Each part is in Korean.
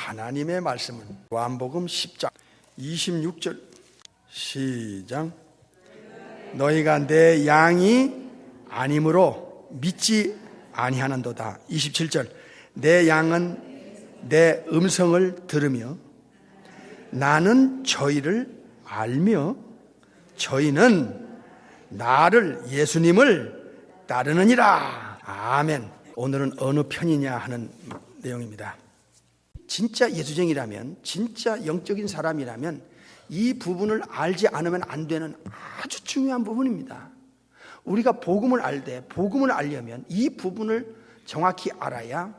하나님의 말씀은 요한복음 10장 26절 시작. 너희가 내 양이 아니므로 믿지 아니하는도다. 27절 내 양은 내 음성을 들으며 나는 저희를 알며 저희는 나를 예수님을 따르느니라. 아멘. 오늘은 어느 편이냐 하는 내용입니다. 진짜 예수쟁이라면, 진짜 영적인 사람이라면 이 부분을 알지 않으면 안 되는 아주 중요한 부분입니다. 우리가 복음을 복음을 알려면 이 부분을 정확히 알아야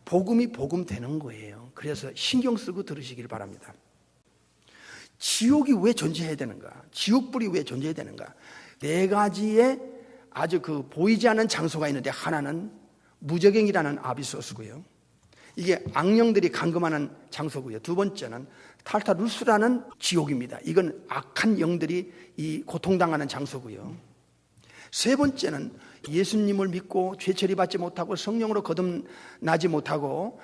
복음이 복음 되는 거예요. 그래서 신경 쓰고 들으시길 바랍니다. 지옥이 왜 존재해야 되는가? 지옥불이 왜 존재해야 되는가? 네 가지의 아주 보이지 않는 장소가 있는데, 하나는 무저갱이라는 아비소스고요. 이게 악령들이 감금하는 장소고요. 두 번째는 탈타루스라는 지옥입니다. 이건 악한 영들이 고통당하는 장소고요. 세 번째는 예수님을 믿고 죄 처리받지 못하고 성령으로 거듭나지 못하고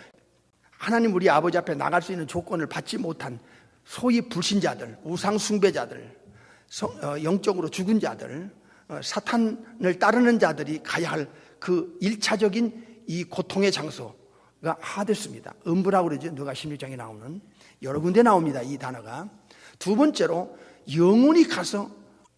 하나님 우리 아버지 앞에 나갈 수 있는 조건을 받지 못한 소위 불신자들, 우상 숭배자들, 영적으로 죽은 자들, 사탄을 따르는 자들이 가야 할 그 1차적인 이 고통의 장소가 하데스입니다. 음부라고 그러죠. 누가 16장에 나오는 여러 군데 나옵니다. 이 단어가. 두 번째로 영혼이 가서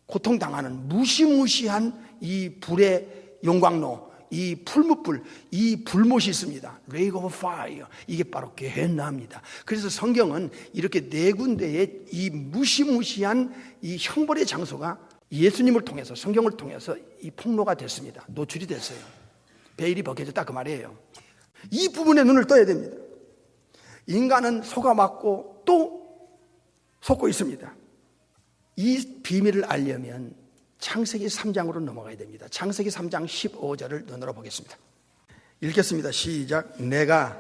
고통당하는 무시무시한 이 불의 용광로, 이 풀무불, 이 불못이 있습니다. Lake of Fire. 이게 바로 게헨나입니다. 그래서 성경은 이렇게 네 군데의 이 무시무시한 이 형벌의 장소가 예수님을 통해서, 성경을 통해서 이 폭로가 됐습니다. 노출이 됐어요. 베일이 벗겨졌다 그 말이에요. 이 부분에 눈을 떠야 됩니다. 인간은 속아맞고 또 속고 있습니다. 이 비밀을 알려면 창세기 3장으로 넘어가야 됩니다. 창세기 3장 15절을 눈으로 보겠습니다. 읽겠습니다. 시작. 내가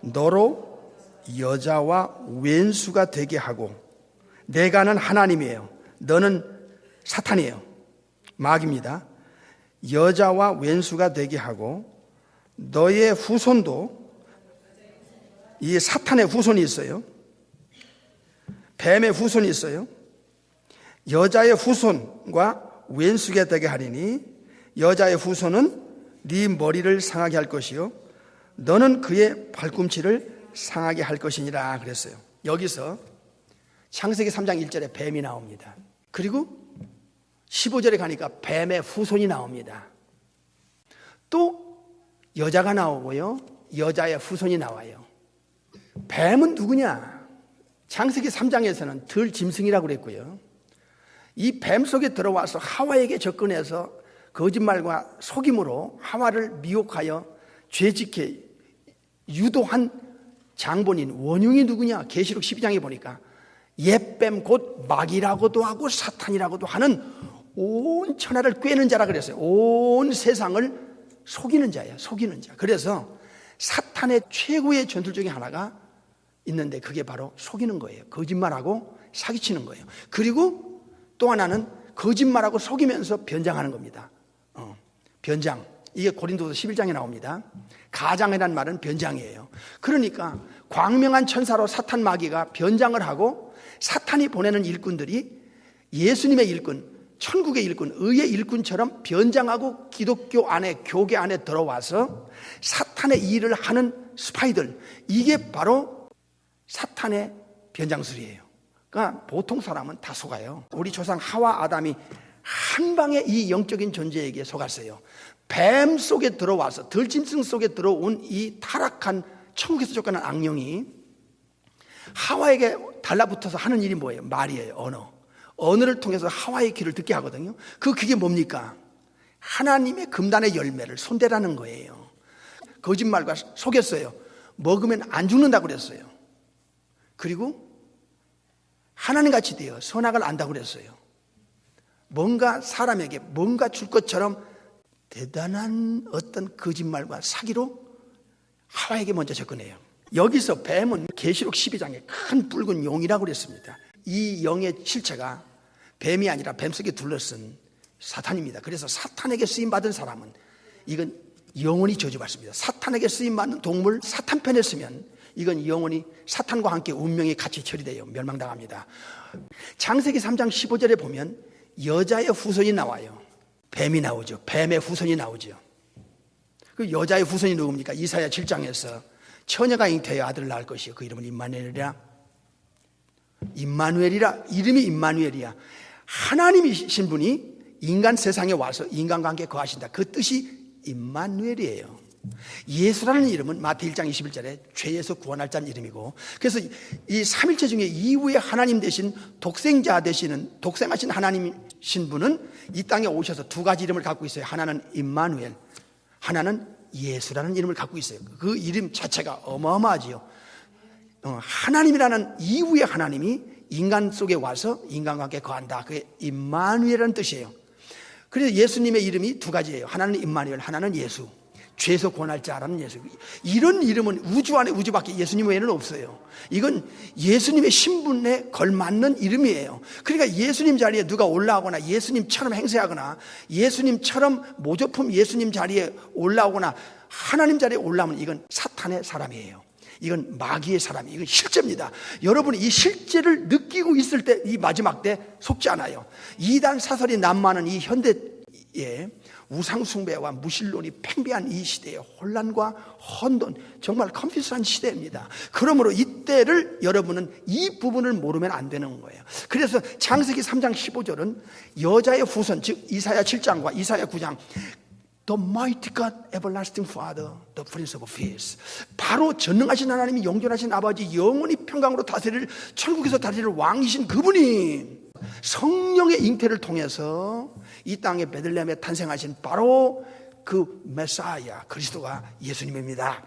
너로 여자와 왼수가 되게 하고, 내가는 하나님이에요. 너는 사탄이에요. 마귀입니다. 여자와 왼수가 되게 하고 너의 후손도, 이 사탄의 후손이 있어요. 뱀의 후손이 있어요. 여자의 후손과 왼수가 되게 하리니 여자의 후손은 네 머리를 상하게 할 것이요 너는 그의 발꿈치를 상하게 할 것이니라 그랬어요. 여기서 창세기 3장 1절에 뱀이 나옵니다. 그리고 15절에 가니까 뱀의 후손이 나옵니다. 또 여자가 나오고요, 여자의 후손이 나와요. 뱀은 누구냐? 창세기 3장에서는 들짐승이라고 그랬고요, 이 뱀 속에 들어와서 하와에게 접근해서 거짓말과 속임으로 하와를 미혹하여 죄짓게 유도한 장본인 원흉이 누구냐? 계시록 12장에 보니까 옛뱀 곧 마귀라고도 하고 사탄이라고도 하는 온 천하를 꿰는 자라 그랬어요. 온 세상을 속이는 자예요. 속이는 자. 그래서 사탄의 최고의 전술 중에 하나가 있는데 그게 바로 속이는 거예요. 거짓말하고 사기치는 거예요. 그리고 또 하나는 거짓말하고 속이면서 변장하는 겁니다. 변장. 이게 고린도서 11장에 나옵니다. 가장이라는 말은 변장이에요. 그러니까 광명한 천사로 사탄 마귀가 변장을 하고 사탄이 보내는 일꾼들이 예수님의 일꾼, 천국의 일꾼, 의의 일꾼처럼 변장하고 기독교 안에, 교계 안에 들어와서 사탄의 일을 하는 스파이들, 이게 바로 사탄의 변장술이에요. 그러니까 보통 사람은 다 속아요. 우리 조상 하와 아담이 한 방에 이 영적인 존재에게 속았어요. 뱀 속에 들어와서, 들짐승 속에 들어온 이 타락한 천국에서 쫓겨난 악령이 하와에게 달라붙어서 하는 일이 뭐예요? 말이에요. 언어를 통해서 하와의 귀를 듣게 하거든요. 그게 뭡니까? 하나님의 금단의 열매를 손대라는 거예요. 거짓말과 속였어요. 먹으면 안 죽는다고 그랬어요. 그리고 하나님같이 되어 선악을 안다고 그랬어요. 뭔가 사람에게 뭔가 줄 것처럼 대단한 어떤 거짓말과 사기로 하와에게 먼저 접근해요. 여기서 뱀은 계시록 12장에 큰 붉은 용이라고 그랬습니다. 이 영의 실체가 뱀이 아니라 뱀 속에 둘러쓴 사탄입니다. 그래서 사탄에게 쓰임받은 사람은 이건 영원히 저주받습니다. 사탄에게 쓰임받는 동물, 사탄 편에 쓰면 이건 영원히 사탄과 함께 운명이 같이 처리돼요. 멸망당합니다. 창세기 3장 15절에 보면 여자의 후손이 나와요. 뱀이 나오죠. 뱀의 후손이 나오죠. 그 여자의 후손이 누굽니까? 이사야 7장에서 처녀가 잉태하여 아들을 낳을 것이요 그 이름은 임마누엘이라. 임마누엘이라. 이름이 임마누엘이야. 하나님이신 분이 인간 세상에 와서 인간과 함께 거하신다. 그 뜻이 임마누엘이에요. 예수라는 이름은 마태 1장 21절에 죄에서 구원할 자는 이름이고, 그래서 이 삼일체 중에 이후에 하나님 되신 독생자 되시는 독생하신 하나님이신 분은 이 땅에 오셔서 두 가지 이름을 갖고 있어요. 하나는 임마누엘, 하나는 예수라는 이름을 갖고 있어요. 그 이름 자체가 어마어마하지요. 하나님이라는 이후의 하나님이 인간 속에 와서 인간과 함께 거한다. 그게 임마누엘이라는 뜻이에요. 그래서 예수님의 이름이 두 가지예요. 하나는 임마누엘, 하나는 예수. 죄에서 구원할 자라는 예수. 이런 이름은 우주 안에 우주밖에 예수님 외에는 없어요. 이건 예수님의 신분에 걸맞는 이름이에요. 그러니까 예수님 자리에 누가 올라오거나 예수님처럼 행세하거나 예수님처럼 모조품 예수님 자리에 올라오거나 하나님 자리에 올라오면 이건 사탄의 사람이에요. 이건 마귀의 사람이에요. 이건 실제입니다. 여러분이 이 실제를 느끼고 있을 때 이 마지막 때 속지 않아요. 이단 사설이 난무하는 이 현대에 우상숭배와 무신론이 팽배한 이 시대의 혼란과 혼돈, 정말 컴퓨터한 시대입니다. 그러므로 이때를 여러분은 이 부분을 모르면 안 되는 거예요. 그래서 창세기 3장 15절은 여자의 후손, 즉 이사야 7장과 이사야 9장 The mighty God, everlasting Father, the Prince of Peace. 바로 전능하신 하나님이 영존하신 아버지, 영원히 평강으로 다스릴 천국에서 다스릴 왕이신 그분이 성령의 잉태를 통해서 이 땅에 베들레헴에 탄생하신 바로 그 메사야 그리스도가 예수님입니다.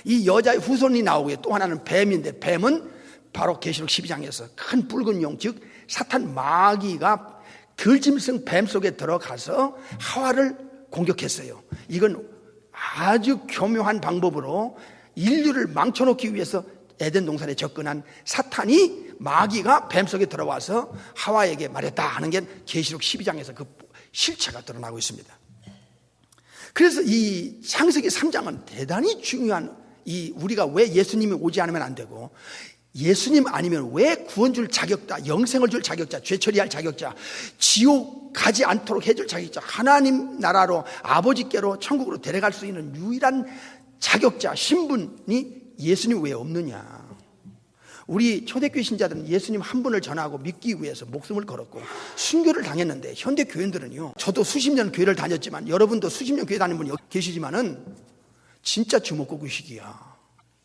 이 여자의 후손이 나오고요. 또 하나는 뱀인데, 뱀은 바로 계시록 12장에서 큰 붉은 용, 즉 사탄 마귀가 들짐승 뱀 속에 들어가서 하와를 공격했어요. 이건 아주 교묘한 방법으로 인류를 망쳐놓기 위해서 에덴 동산에 접근한 사탄이, 마귀가 뱀 속에 들어와서 하와에게 말했다 하는 게 계시록 12장에서 그 실체가 드러나고 있습니다. 그래서 이 창세기 3장은 대단히 중요한, 이 우리가 왜 예수님이 오지 않으면 안 되고, 예수님 아니면 왜 구원 줄 자격자, 영생을 줄 자격자, 죄 처리할 자격자, 지옥 가지 않도록 해줄 자격자, 하나님 나라로 아버지께로 천국으로 데려갈 수 있는 유일한 자격자, 신분이 예수님 왜 없느냐. 우리 초대교회 신자들은 예수님 한 분을 전하고 믿기 위해서 목숨을 걸었고 순교를 당했는데, 현대 교인들은요, 저도 수십 년 교회를 다녔지만 여러분도 수십 년 교회 다니는 분이 계시지만은 진짜 주먹구구식이야.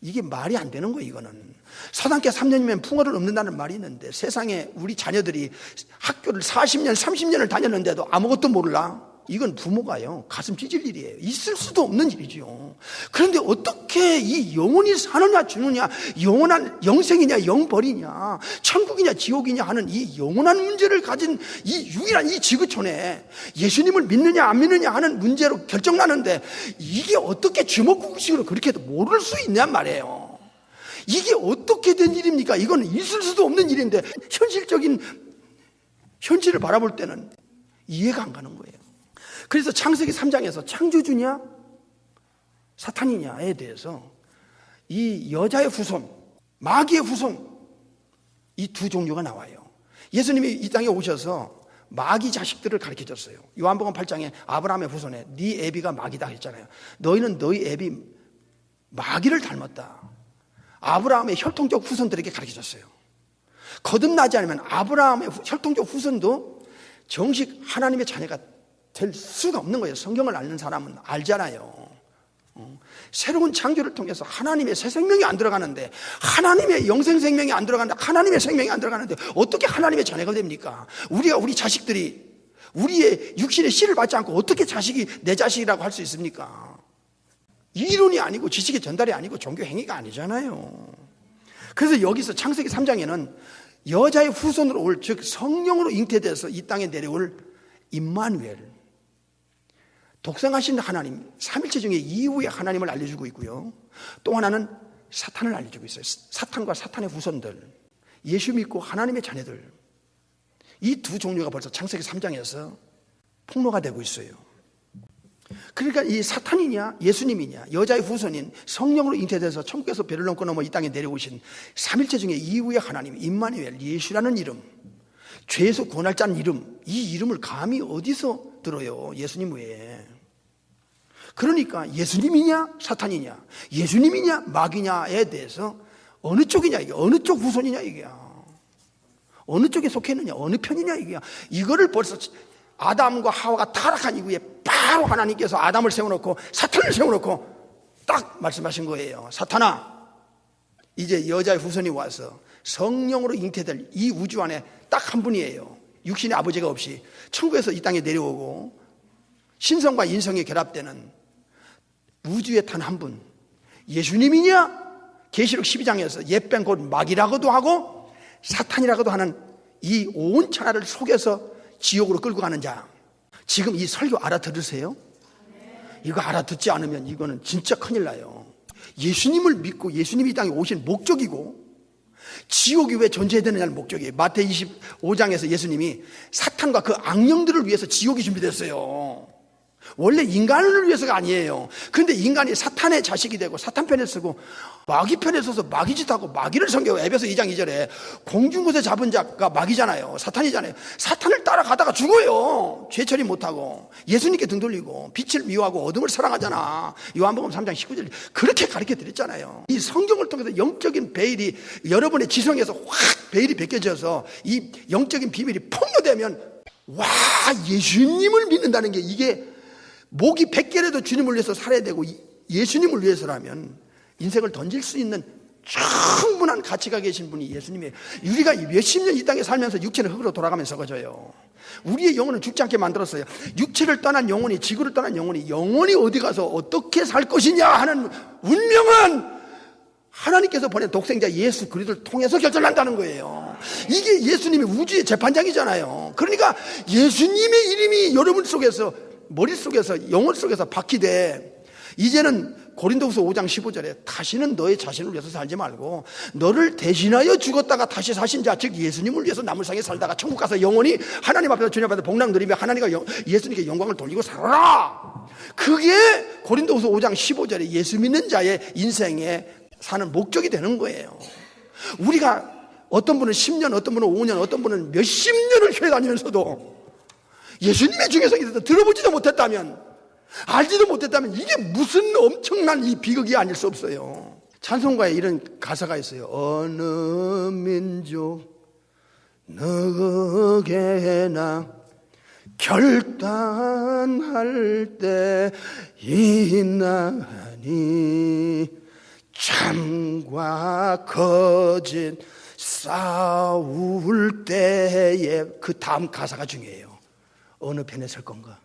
이게 말이 안 되는 거예요. 이거는 서당계 3년이면 풍어를 엎는다는 말이 있는데, 세상에 우리 자녀들이 학교를 40년 30년을 다녔는데도 아무것도 몰라. 이건 부모가요 가슴 찢을 일이에요. 있을 수도 없는 일이죠. 그런데 어떻게 이 영혼이 사느냐 주느냐, 영원한 영생이냐 영벌이냐, 천국이냐 지옥이냐 하는 이 영원한 문제를 가진 이 유일한 이 지구촌에 예수님을 믿느냐 안 믿느냐 하는 문제로 결정나는데, 이게 어떻게 주먹구구식으로 그렇게 모를 수 있냔 말이에요. 이게 어떻게 된 일입니까? 이건 있을 수도 없는 일인데 현실적인 현실을 바라볼 때는 이해가 안 가는 거예요. 그래서 창세기 3장에서 창조주냐 사탄이냐에 대해서 이 여자의 후손, 마귀의 후손, 이 두 종류가 나와요. 예수님이 이 땅에 오셔서 마귀 자식들을 가르쳐줬어요. 요한복음 8장에 아브라함의 후손에 네 애비가 마귀다 했잖아요. 너희는 너희 애비 마귀를 닮았다. 아브라함의 혈통적 후손들에게 가르쳐줬어요. 거듭나지 않으면 아브라함의 혈통적 후손도 정식 하나님의 자녀가 될 수가 없는 거예요. 성경을 아는 사람은 알잖아요. 새로운 창조를 통해서 하나님의 새 생명이 안 들어가는데, 하나님의 영생 생명이 안 들어가는데, 하나님의 생명이 안 들어가는데 어떻게 하나님의 자녀가 됩니까? 우리 자식들이 우리의 육신의 씨를 받지 않고 어떻게 자식이 내 자식이라고 할 수 있습니까? 이론이 아니고 지식의 전달이 아니고 종교 행위가 아니잖아요. 그래서 여기서 창세기 3장에는 여자의 후손으로 올, 즉 성령으로 잉태돼서 이 땅에 내려올 임마누엘, 독생하신 하나님, 삼일체 중에 이후의 하나님을 알려주고 있고요. 또 하나는 사탄을 알려주고 있어요. 사탄과 사탄의 후손들, 예수 믿고 하나님의 자녀들, 이 두 종류가 벌써 창세기 3장에서 폭로가 되고 있어요. 그러니까 이 사탄이냐 예수님이냐 여자의 후손인 성령으로 잉태돼서 천국에서 배를 넘고 넘어 이 땅에 내려오신 삼일체 중에 이후의 하나님 임마누엘 예수라는 이름, 죄에서 구원할 자는 이름, 이 이름을 감히 어디서 들어요? 예수님 외에. 그러니까 예수님이냐 사탄이냐, 예수님이냐 마귀냐에 대해서 어느 쪽이냐, 이게 어느 쪽 후손이냐, 이게 어느 쪽에 속해 있느냐, 어느 편이냐, 이게 이거를 벌써 아담과 하와가 타락한 이후에 바로 하나님께서 아담을 세워놓고 사탄을 세워놓고 딱 말씀하신 거예요. 사탄아, 이제 여자의 후손이 와서 성령으로 잉태될 이 우주 안에 딱 한 분이에요. 육신의 아버지가 없이 천국에서 이 땅에 내려오고 신성과 인성이 결합되는 우주에 단 한 분, 예수님이냐 계시록 12장에서 옛뱀 곧 마귀라고도 하고 사탄이라고도 하는 이 온 천하를 속여서 지옥으로 끌고 가는 자. 지금 이 설교 알아들으세요? 이거 알아듣지 않으면 이거는 진짜 큰일 나요. 예수님을 믿고 예수님이 이 땅에 오신 목적이고 지옥이 왜 존재해야 되느냐는 목적이에요. 마태 25장에서 예수님이 사탄과 그 악령들을 위해서 지옥이 준비됐어요. 원래 인간을 위해서가 아니에요. 그런데 인간이 사탄의 자식이 되고 사탄 편에 서고 마귀 편에 서서 마귀 짓하고 마귀를 섬겨요. 에베소 2장 2절에 공중곳에 잡은 자가 마귀잖아요. 사탄이잖아요. 사탄을 따라가다가 죽어요. 죄 처리 못하고 예수님께 등 돌리고 빛을 미워하고 어둠을 사랑하잖아. 요한복음 3장 19절 그렇게 가르쳐 드렸잖아요. 이 성경을 통해서 영적인 베일이 여러분의 지성에서 확 베일이 벗겨져서 이 영적인 비밀이 폭로되면 와, 예수님을 믿는다는 게 이게 목이 100개라도 주님을 위해서 살아야 되고 예수님을 위해서라면 인생을 던질 수 있는 충분한 가치가 계신 분이 예수님이에요. 우리가 몇십 년 이 땅에 살면서 육체는 흙으로 돌아가면서 썩어져요. 우리의 영혼은 죽지 않게 만들었어요. 육체를 떠난 영혼이, 지구를 떠난 영혼이 어디 가서 어떻게 살 것이냐 하는 운명은 하나님께서 보낸 독생자 예수 그리스도를 통해서 결정난다는 거예요. 이게 예수님이 우주의 재판장이잖아요. 그러니까 예수님의 이름이 여러분 속에서, 머릿속에서, 영혼 속에서 박히되 이제는 고린도후서 5장 15절에 다시는 너의 자신을 위해서 살지 말고 너를 대신하여 죽었다가 다시 사신 자, 즉 예수님을 위해서 나물상에 살다가 천국 가서 영원히 하나님 앞에서 주님 앞에서 복락 누리며 하나님과 예수님께 영광을 돌리고 살아라. 그게 고린도후서 5장 15절에 예수 믿는 자의 인생에 사는 목적이 되는 거예요. 우리가 어떤 분은 10년, 어떤 분은 5년, 어떤 분은 몇십 년을 교회 다니면서도 예수님의 중요성에 대해서 들어보지도 못했다면, 알지도 못했다면 이게 무슨 엄청난 이 비극이 아닐 수 없어요. 찬송가에 이런 가사가 있어요. 어느 민족 너게나 결단할 때 있나니 참과 거짓 싸울 때에 그 다음 가사가 중요해요. 어느 편에 설 건가?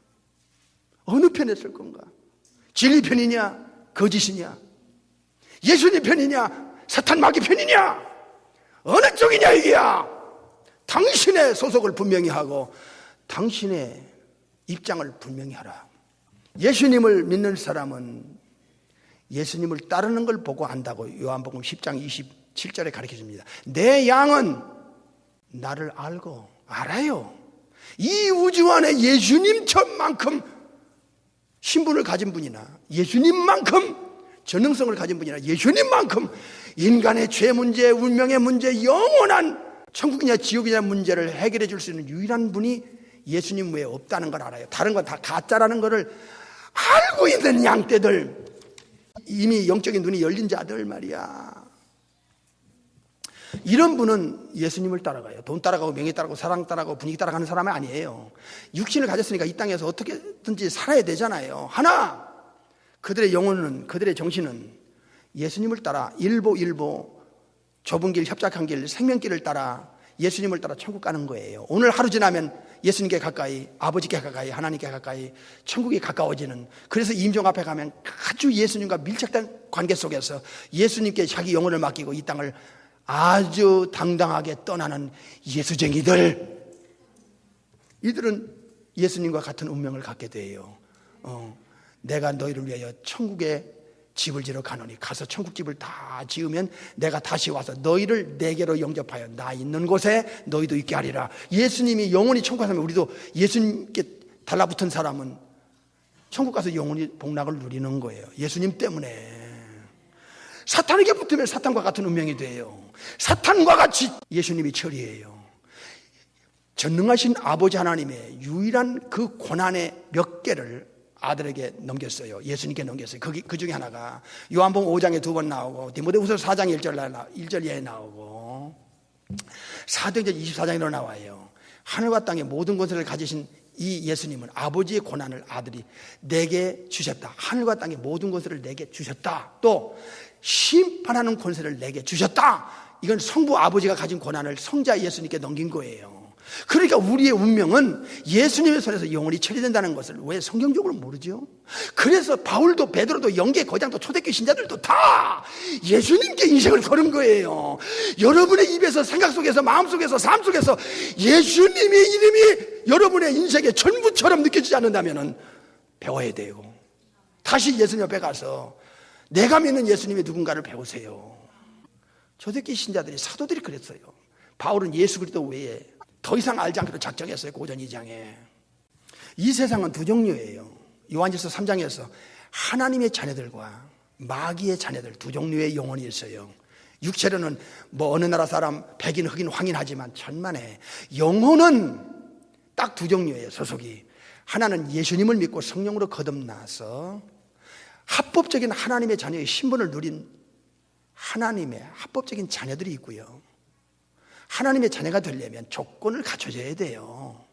어느 편에 설 건가? 진리 편이냐? 거짓이냐? 예수님 편이냐? 사탄 마귀 편이냐? 어느 쪽이냐 이게야? 당신의 소속을 분명히 하고 당신의 입장을 분명히 하라. 예수님을 믿는 사람은 예수님을 따르는 걸 보고 안다고 요한복음 10장 27절에 가르쳐줍니다. 내 양은 나를 알아요. 이 우주 안에 예수님처만큼 신분을 가진 분이나 예수님만큼 전능성을 가진 분이나 예수님만큼 인간의 죄 문제, 운명의 문제, 영원한 천국이냐 지옥이냐 문제를 해결해 줄 수 있는 유일한 분이 예수님 외에 없다는 걸 알아요. 다른 건 다 가짜라는 것을 알고 있는 양떼들, 이미 영적인 눈이 열린 자들 말이야. 이런 분은 예수님을 따라가요. 돈 따라가고 명예 따라가고 사랑 따라가고 분위기 따라가는 사람은 아니에요. 육신을 가졌으니까 이 땅에서 어떻게든지 살아야 되잖아요. 하나, 그들의 영혼은, 그들의 정신은 예수님을 따라 일보 좁은 길, 협착한 길, 생명길을 따라 예수님을 따라 천국 가는 거예요. 오늘 하루 지나면 예수님께 가까이, 아버지께 가까이, 하나님께 가까이, 천국에 가까워지는, 그래서 임종 앞에 가면 아주 예수님과 밀착된 관계 속에서 예수님께 자기 영혼을 맡기고 이 땅을 아주 당당하게 떠나는 예수쟁이들, 이들은 예수님과 같은 운명을 갖게 돼요. 내가 너희를 위하여 천국에 집을 지러 가노니 가서 천국집을 다 지으면 내가 다시 와서 너희를 내게로 영접하여 나 있는 곳에 너희도 있게 하리라. 예수님이 영원히 천국 가면 우리도 예수님께 달라붙은 사람은 천국 가서 영원히 복락을 누리는 거예요. 예수님 때문에. 사탄에게 붙으면 사탄과 같은 운명이 돼요. 사탄과 같이 예수님이 처리해요. 전능하신 아버지 하나님의 유일한 그 고난의 몇 개를 아들에게 넘겼어요. 예수님께 넘겼어요. 그 중에 하나가 요한복음 5장에 2번 나오고 디모데후서 4장 1절에 나오고 사도행전 24장에도 나와요. 하늘과 땅의 모든 권세를 가지신 이 예수님은 아버지의 고난을 아들이 내게 주셨다. 하늘과 땅의 모든 권세를 내게 주셨다. 또 심판하는 권세를 내게 주셨다. 이건 성부 아버지가 가진 고난을 성자 예수님께 넘긴 거예요. 그러니까 우리의 운명은 예수님의 손에서 영원히 처리된다는 것을 왜 성경적으로 모르죠? 그래서 바울도 베드로도 영계 거장도 초대교회 신자들도 다 예수님께 인생을 거는 거예요. 여러분의 입에서 생각 속에서 마음 속에서 삶 속에서 예수님의 이름이 여러분의 인생의 전부처럼 느껴지지 않는다면 배워야 돼요. 다시 예수님 앞에 가서 내가 믿는 예수님이 누군가를 배우세요. 초대교회 신자들이 사도들이 그랬어요. 바울은 예수 그리스도 외에 더 이상 알지 않기로 작정했어요. 고전 2장에. 이 세상은 두 종류예요. 요한일서 3장에서 하나님의 자녀들과 마귀의 자녀들 두 종류의 영혼이 있어요. 육체로는 뭐 어느 나라 사람 백인 흑인 황인하지만 천만에 영혼은 딱 두 종류예요. 소속이. 하나는 예수님을 믿고 성령으로 거듭나서 합법적인 하나님의 자녀의 신분을 누린 하나님의 합법적인 자녀들이 있고요. 하나님의 자녀가 되려면 조건을 갖춰줘야 돼요.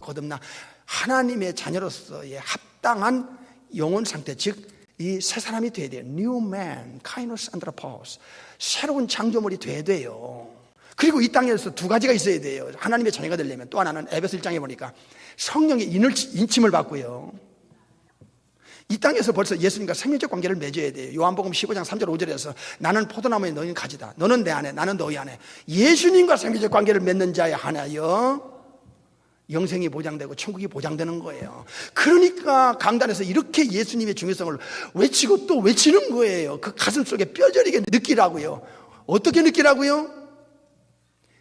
거듭나 하나님의 자녀로서의 합당한 영혼 상태, 즉 이 새 사람이 돼야 돼요. New man, kainos anthropos. 새로운 창조물이 돼야 돼요. 그리고 이 땅에서 두 가지가 있어야 돼요. 하나님의 자녀가 되려면. 또 하나는 에베소 1장에 보니까 성령의 인침을 받고요. 이 땅에서 벌써 예수님과 생명적 관계를 맺어야 돼요. 요한복음 15장 3절 5절에서 나는 포도나무에 너희는 가지다. 너는 내 안에 나는 너희 안에. 예수님과 생명적 관계를 맺는 자에 하나여 영생이 보장되고 천국이 보장되는 거예요. 그러니까 강단에서 이렇게 예수님의 중요성을 외치고 또 외치는 거예요. 그 가슴 속에 뼈저리게 느끼라고요. 어떻게 느끼라고요?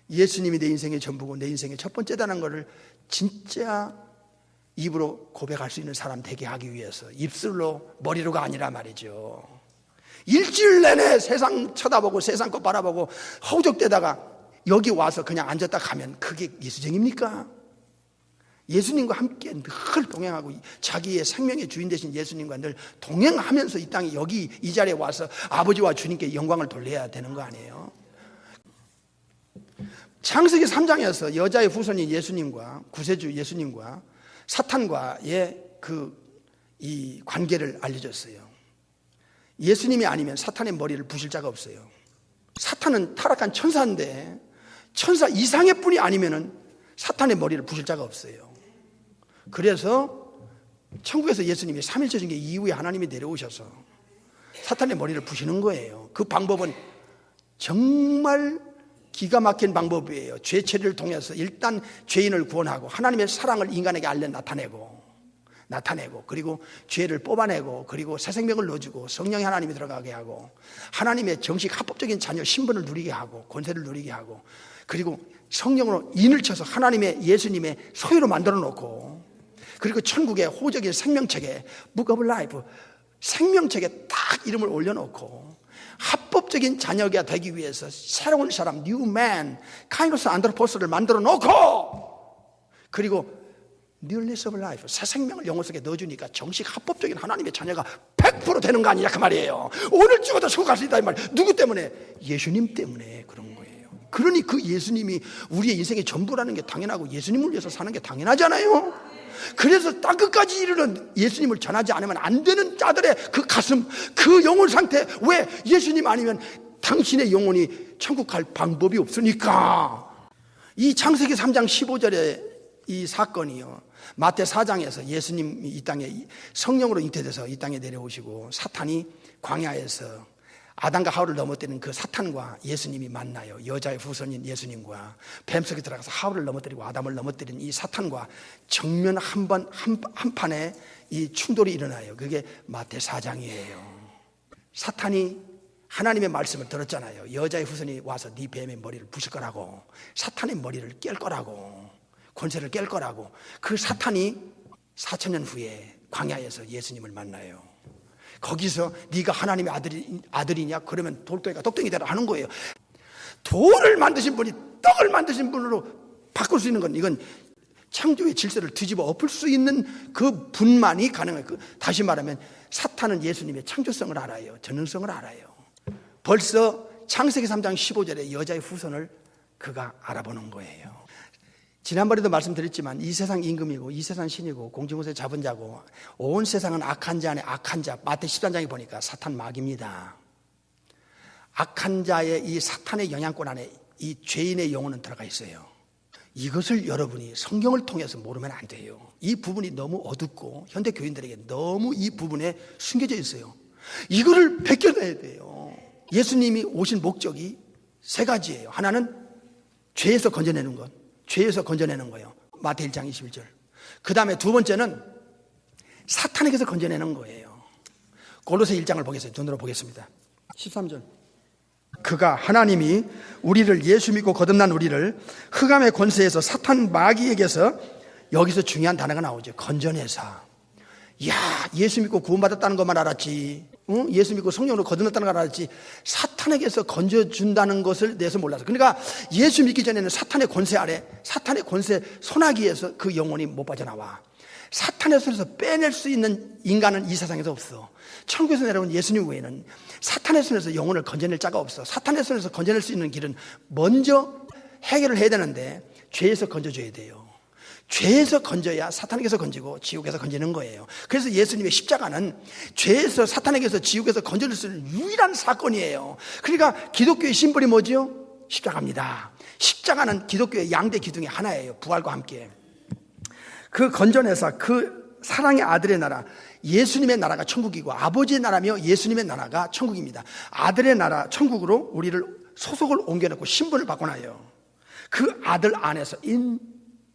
예수님이 내 인생의 전부고 내 인생의 첫 번째다는 것을 진짜 입으로 고백할 수 있는 사람 되게 하기 위해서 입술로 머리로가 아니라 말이죠. 일주일 내내 세상 쳐다보고 세상 것 바라보고 허우적대다가 여기 와서 그냥 앉았다 가면 그게 예수쟁입니까? 예수님과 함께 늘 동행하고 자기의 생명의 주인 되신 예수님과 늘 동행하면서 이 땅에 여기 이 자리에 와서 아버지와 주님께 영광을 돌려야 되는 거 아니에요? 창세기 3장에서 여자의 후손인 예수님과 구세주 예수님과 사탄과의 이 관계를 알려줬어요. 예수님이 아니면 사탄의 머리를 부실 자가 없어요. 사탄은 타락한 천사인데 천사 이상의 뿐이 아니면은 사탄의 머리를 부실 자가 없어요. 그래서 천국에서 예수님이 3일째 중에 이후에 하나님이 내려오셔서 사탄의 머리를 부시는 거예요. 그 방법은 정말 기가 막힌 방법이에요. 죄 처리를 통해서 일단 죄인을 구원하고 하나님의 사랑을 인간에게 알려 나타내고 그리고 죄를 뽑아내고 그리고 새 생명을 넣어주고 성령의 하나님이 들어가게 하고 하나님의 정식 합법적인 자녀 신분을 누리게 하고 권세를 누리게 하고 그리고 성령으로 인을 쳐서 하나님의 예수님의 소유로 만들어 놓고 그리고 천국의 호적인 생명책에 Book of Life 생명책에 딱 이름을 올려놓고 합법적인 자녀가 되기 위해서 새로운 사람, New Man, Kainos Anthropos를 만들어 놓고 그리고 Newness of Life, 새 생명을 영혼 속에 넣어주니까 정식 합법적인 하나님의 자녀가 100% 되는 거 아니냐 그 말이에요. 오늘 죽어도 천국 갈 수 있다 이 말이에요. 누구 때문에? 예수님 때문에 그런 거예요. 그러니 그 예수님이 우리의 인생의 전부라는 게 당연하고 예수님을 위해서 사는 게 당연하잖아요. 그래서 땅끝까지 이르는 예수님을 전하지 않으면 안 되는 자들의 그 가슴, 그 영혼 상태. 왜? 예수님 아니면 당신의 영혼이 천국 갈 방법이 없으니까. 이 창세기 3장 15절에 이 사건이요, 마태 4장에서 예수님이 이 땅에 성령으로 잉태돼서 이 땅에 내려오시고 사탄이 광야에서 아담과 하와를 넘어뜨리는 그 사탄과 예수님이 만나요. 여자의 후손인 예수님과 뱀 속에 들어가서 하와를 넘어뜨리고 아담을 넘어뜨린 이 사탄과 정면 한 판에 이 충돌이 일어나요. 그게 마태 4장이에요. 사탄이 하나님의 말씀을 들었잖아요. 여자의 후손이 와서 네 뱀의 머리를 부실 거라고, 사탄의 머리를 깰 거라고, 권세를 깰 거라고. 그 사탄이 4,000년 후에 광야에서 예수님을 만나요. 거기서 네가 하나님의 아들이냐? 그러면 돌덩이가 떡덩이 되라 하는 거예요. 돌을 만드신 분이 떡을 만드신 분으로 바꿀 수 있는 건, 이건 창조의 질서를 뒤집어 엎을 수 있는 그 분만이 가능해요. 다시 말하면 사탄은 예수님의 창조성을 알아요. 전능성을 알아요. 벌써 창세기 3장 15절에 여자의 후손을 그가 알아보는 거예요. 지난번에도 말씀드렸지만 이 세상 임금이고 이 세상 신이고 공중에서 잡은 자고 온 세상은 악한 자 안에 악한 자. 마태 13장에 보니까 사탄 마귀입니다. 악한 자의 이 사탄의 영향권 안에 이 죄인의 영혼은 들어가 있어요. 이것을 여러분이 성경을 통해서 모르면 안 돼요. 이 부분이 너무 어둡고 현대 교인들에게 너무 이 부분에 숨겨져 있어요. 이거를 벗겨내야 돼요. 예수님이 오신 목적이 세 가지예요. 하나는 죄에서 건져내는 것, 죄에서 건져내는 거예요. 마태 1장 21절. 그 다음에 두 번째는 사탄에게서 건져내는 거예요. 골로새 1장을 보겠습니다. 눈으로 보겠습니다. 13절. 그가 하나님이 우리를, 예수 믿고 거듭난 우리를 흑암의 권세에서 사탄 마귀에게서, 여기서 중요한 단어가 나오죠. 건져내사. 야, 예수 믿고 구원받았다는 것만 알았지, 예수 믿고 성령으로 거듭났다는 걸 알았지, 사탄에게서 건져준다는 것을 내서 몰랐어. 그러니까 예수 믿기 전에는 사탄의 권세 아래, 사탄의 권세 손아귀에서 그 영혼이 못 빠져나와. 사탄의 손에서 빼낼 수 있는 인간은 이 세상에서 없어. 천국에서 내려온 예수님 외에는 사탄의 손에서 영혼을 건져낼 자가 없어. 사탄의 손에서 건져낼 수 있는 길은 먼저 해결을 해야 되는데 죄에서 건져줘야 돼요. 죄에서 건져야 사탄에게서 건지고 지옥에서 건지는 거예요. 그래서 예수님의 십자가는 죄에서, 사탄에게서, 지옥에서 건져줄 수 있는 유일한 사건이에요. 그러니까 기독교의 심벌이 뭐죠? 십자가입니다. 십자가는 기독교의 양대 기둥의 하나예요. 부활과 함께. 그 건져내사, 그 사랑의 아들의 나라, 예수님의 나라가 천국이고 아버지의 나라며 예수님의 나라가 천국입니다. 아들의 나라 천국으로 우리를 소속을 옮겨놓고 신분을 바꿔놔요. 그 아들 안에서, in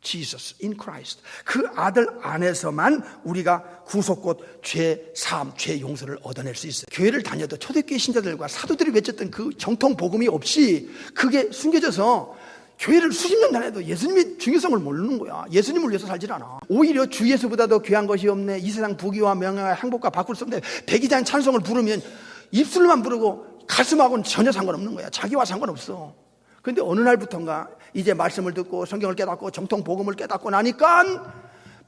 Jesus, in Christ, 그 아들 안에서만 우리가 구속곧 죄 사함, 죄 용서를 얻어낼 수 있어요. 교회를 다녀도 초대교회 신자들과 사도들이 외쳤던 그 정통 복음이 없이 그게 숨겨져서 교회를 수십 년 다녀도 예수님의 중요성을 모르는 거야. 예수님을 위해서 살질 않아. 오히려 주 예수보다도 귀한 것이 없네, 이 세상 부귀와 명예와 행복과 바꿀 수 없네, 백이장 찬송을 부르면 입술만 부르고 가슴하고는 전혀 상관없는 거야. 자기와 상관없어. 그런데 어느 날부턴가 이제 말씀을 듣고 성경을 깨닫고 정통 복음을 깨닫고 나니까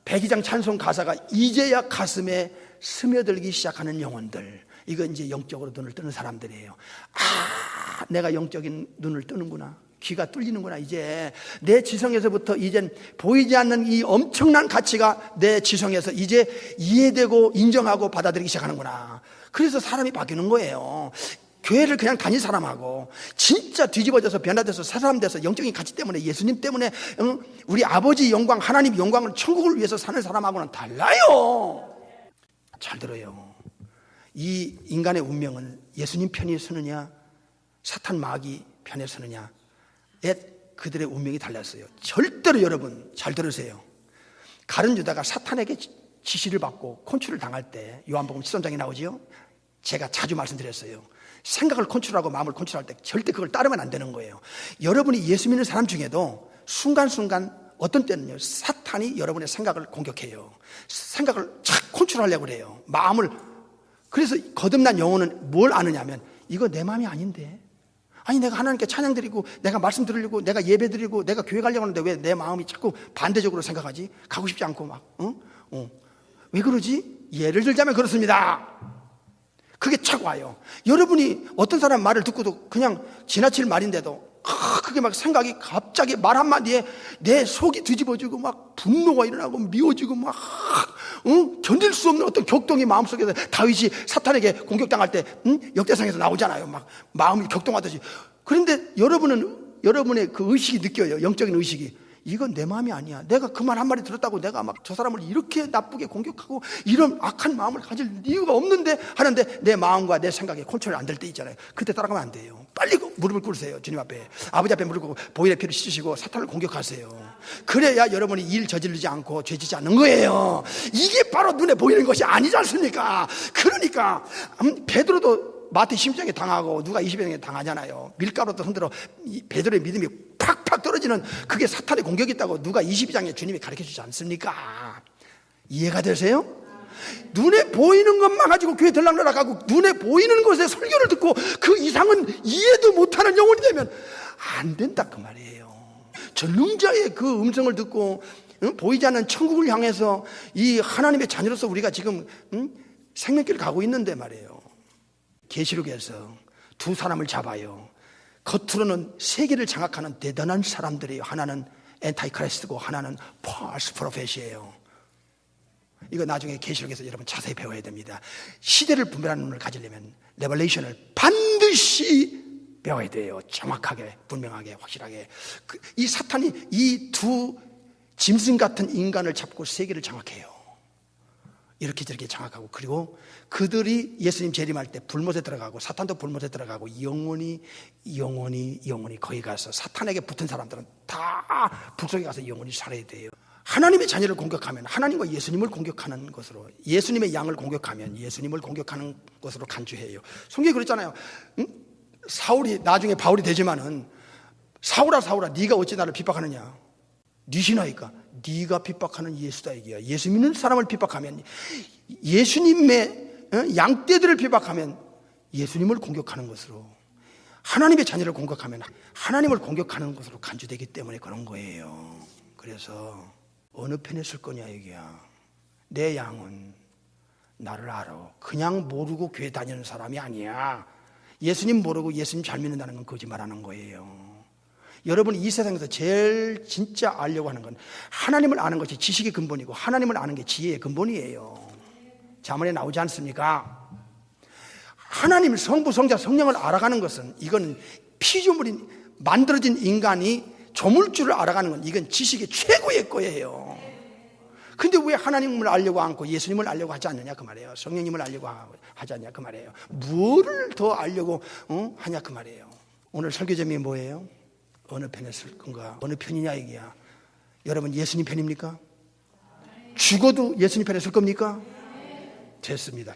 백이장 찬송 가사가 이제야 가슴에 스며들기 시작하는 영혼들, 이거 이제 영적으로 눈을 뜨는 사람들이에요. 아, 내가 영적인 눈을 뜨는구나, 귀가 뚫리는구나. 이제 내 지성에서부터 이젠 보이지 않는 이 엄청난 가치가 내 지성에서 이제 이해되고 인정하고 받아들이기 시작하는구나. 그래서 사람이 바뀌는 거예요. 교회를 그냥 다닌 사람하고 진짜 뒤집어져서 변화돼서 새 사람 돼서 영적인 가치 때문에, 예수님 때문에, 우리 아버지 영광, 하나님 영광을, 천국을 위해서 사는 사람하고는 달라요. 잘 들어요. 이 인간의 운명은 예수님 편에 서느냐 사탄 마귀 편에 서느냐, 그들의 운명이 달랐어요. 절대로 여러분 잘 들으세요. 가룟 유다가 사탄에게 지시를 받고 컨트롤을 당할 때 요한복음 13장에 나오지요. 제가 자주 말씀드렸어요. 생각을 컨트롤하고 마음을 컨트롤할 때 절대 그걸 따르면 안 되는 거예요. 여러분이 예수 믿는 사람 중에도 순간순간 어떤 때는요, 사탄이 여러분의 생각을 공격해요. 생각을 착 컨트롤하려고 그래요, 마음을. 그래서 거듭난 영혼은 뭘 아느냐면, 이거 내 마음이 아닌데, 아니 내가 하나님께 찬양 드리고 내가 말씀 드리려고 내가 예배 드리고 내가 교회 가려고 하는데 왜 내 마음이 자꾸 반대적으로 생각하지? 가고 싶지 않고 막 왜 그러지? 예를 들자면 그렇습니다. 그게 착 와요. 여러분이 어떤 사람 말을 듣고도 그냥 지나칠 말인데도 그게 막 생각이 갑자기 말 한마디에 내 속이 뒤집어지고 막 분노가 일어나고 미워지고 막 견딜 수 없는 어떤 격동이 마음속에서, 다윗이 사탄에게 공격당할 때 역대상에서 나오잖아요. 막 마음이 격동하듯이. 그런데 여러분의 그 의식이 느껴요. 영적인 의식이. 이건 내 마음이 아니야. 내가 그 말 한마디 들었다고 내가 막 저 사람을 이렇게 나쁘게 공격하고 이런 악한 마음을 가질 이유가 없는데 하는데, 내 마음과 내 생각에 컨트롤이 안 될 때 있잖아요. 그때 따라가면 안 돼요. 빨리 무릎을 꿇으세요. 주님 앞에, 아버지 앞에 무릎 꿇고 보혈의 피를 씻으시고 사탄을 공격하세요. 그래야 여러분이 일 저지르지 않고 죄지지 않는 거예요. 이게 바로 눈에 보이는 것이 아니지 않습니까? 그러니까 베드로도 마태 10장에 당하고 누가 20장에 당하잖아요. 밀가루도 흔들어 베드로의 믿음이 팍팍 떨어지는, 그게 사탄의 공격이 있다고 누가 22장에 주님이 가르쳐 주지 않습니까? 이해가 되세요? 눈에 보이는 것만 가지고 교회 들락날락하고 눈에 보이는 것에 설교를 듣고 그 이상은 이해도 못하는 영혼이 되면 안 된다 그 말이에요. 전능자의 그 음성을 듣고 보이지 않는 천국을 향해서 이 하나님의 자녀로서 우리가 지금 생명길을 가고 있는데 말이에요. 계시록에서 두 사람을 잡아요. 겉으로는 세계를 장악하는 대단한 사람들이에요. 하나는 엔타이크리스트고 하나는 false prophet이에요. 이거 나중에 계시록에서 여러분 자세히 배워야 됩니다. 시대를 분별하는 눈을 가지려면 레벨레이션을 반드시 배워야 돼요. 정확하게, 분명하게, 확실하게. 이 사탄이 이 두 짐승 같은 인간을 잡고 세계를 장악해요. 이렇게 저렇게 장악하고, 그리고 그들이 예수님 재림할 때 불못에 들어가고 사탄도 불못에 들어가고 영원히 거기 가서 사탄에게 붙은 사람들은 다 북속에 가서 영원히 살아야 돼요. 하나님의 자녀를 공격하면 하나님과 예수님을 공격하는 것으로, 예수님의 양을 공격하면 예수님을 공격하는 것으로 간주해요. 성경에 그랬잖아요. 사울이 나중에 바울이 되지만은 사울아 네가 어찌 나를 핍박하느냐. 네 신하니까 네가 핍박하는 예수다 이게야. 예수 믿는 사람을 핍박하면, 예수님의 양떼들을 핍박하면 예수님을 공격하는 것으로, 하나님의 자녀를 공격하면 하나님을 공격하는 것으로 간주되기 때문에 그런 거예요. 그래서 어느 편에 설 거냐 이게야. 내 양은 나를 알아. 그냥 모르고 교회 다니는 사람이 아니야. 예수님 모르고 예수님 잘 믿는다는 건 거짓말하는 거예요. 여러분이 이 세상에서 제일 진짜 알려고 하는 건 하나님을 아는 것이 지식의 근본이고 하나님을 아는 게 지혜의 근본이에요. 자문에 나오지 않습니까? 하나님 성부 성자 성령을 알아가는 것은, 이건 피조물이 만들어진 인간이 조물주를 알아가는 건 이건 지식의 최고의 거예요. 근데 왜 하나님을 알려고 않고 예수님을 알려고 하지 않느냐 그 말이에요. 성령님을 알려고 하지 않냐 그 말이에요. 뭐를 더 알려고 하냐 그 말이에요. 오늘 설교 제목이 뭐예요? 어느 편에 설 건가? 어느 편이냐 이게야. 여러분 예수님 편입니까? 죽어도 예수님 편에 설 겁니까? 됐습니다.